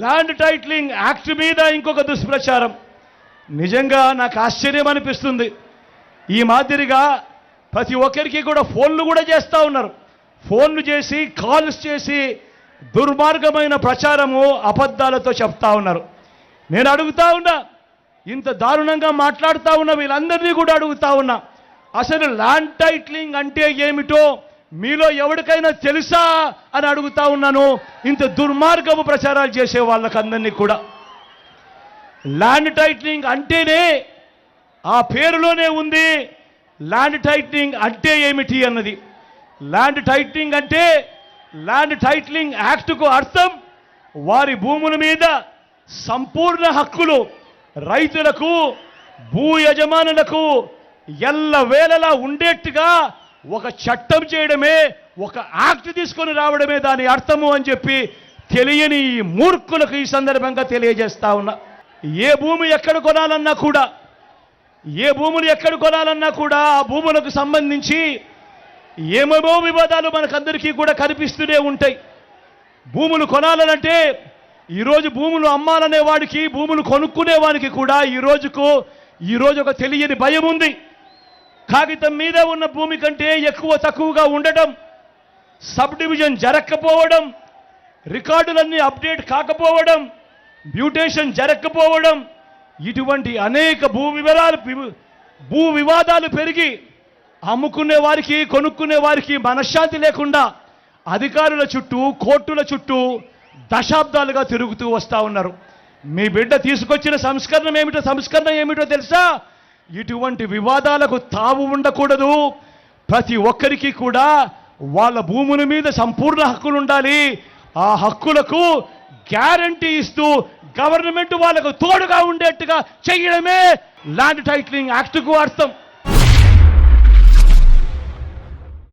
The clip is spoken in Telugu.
ల్యాండ్ టైటిలింగ్ యాక్ట్ మీద ఇంకొక దుష్ప్రచారం. నిజంగా నాకు ఆశ్చర్యం అనిపిస్తుంది. ఈ మాదిరిగా ప్రతి ఒక్కరికి కూడా ఫోన్లు కూడా చేస్తూ ఉన్నారు. ఫోన్లు చేసి కాల్స్ చేసి దుర్మార్గమైన ప్రచారము అబద్ధాలతో చెప్తా ఉన్నారు. నేను అడుగుతా ఉన్నా, ఇంత దారుణంగా మాట్లాడుతూ ఉన్న వీళ్ళందరినీ కూడా అడుగుతా ఉన్నా, అసలు ల్యాండ్ టైటిలింగ్ అంటే ఏమిటో మీలో ఎవరికైనా తెలుసా అని అడుగుతా ఉన్నాను. ఇంత దుర్మార్గపు ప్రచారాలు చేసే వాళ్ళకందరినీ కూడా. ల్యాండ్ టైటిలింగ్ అంటేనే ఆ పేరులోనే ఉంది ల్యాండ్ టైటిలింగ్ అంటే ఏమిటి అన్నది. ల్యాండ్ టైటిలింగ్ అంటే ల్యాండ్ టైటిలింగ్ యాక్ట్కు అర్థం వారి భూముల మీద సంపూర్ణ హక్కులు రైతులకు భూ యజమానులకు ఎల్లవేళలా ఉండేట్టుగా ఒక చట్టం చేయడమే, ఒక యాక్ట్ తీసుకొని రావడమే దాని అర్థము అని చెప్పి తెలియని ఈ మూర్ఖులకు ఈ సందర్భంగా తెలియజేస్తా ఉన్నా. ఏ భూమి ఎక్కడ కొనాలన్నా కూడా, ఏ భూములు ఎక్కడ కొనాలన్నా కూడా ఆ భూములకు సంబంధించి ఏమేమో వివాదాలు మనకందరికీ కూడా కనిపిస్తూనే ఉంటాయి. భూములు కొనాలనంటే ఈరోజు భూములు అమ్మాలనే వాడికి, భూములు కొనుక్కునే వాడికి కూడా ఈరోజు ఒక తెలియని భయం ఉంది. కాగితం మీద ఉన్న భూమి కంటే ఎక్కువ తక్కువగా ఉండటం, సబ్ డివిజన్ జరగకపోవడం, రికార్డులన్నీ అప్డేట్ కాకపోవడం, మ్యూటేషన్ జరగకపోవడం, ఇటువంటి అనేక భూ వివాదాలు పెరిగి అమ్ముకునే వారికి కొనుక్కునే వారికి మనశ్శాంతి లేకుండా అధికారుల చుట్టూ కోర్టుల చుట్టూ దశాబ్దాలుగా తిరుగుతూ వస్తూ ఉన్నారు. మీ బిడ్డ తీసుకొచ్చిన సంస్కరణ ఏమిటో తెలుసా? ఇటువంటి వివాదాలకు తావు ఉండకూడదు. ప్రతి ఒక్కరికి కూడా వాళ్ళ భూముల మీద సంపూర్ణ హక్కులు ఉండాలి. ఆ హక్కులకు గ్యారంటీ ఇస్తూ గవర్నమెంట్ వాళ్ళకు తోడుగా ఉండేట్టుగా చేయడమే ల్యాండ్ టైటిలింగ్ యాక్ట్కు అర్థం.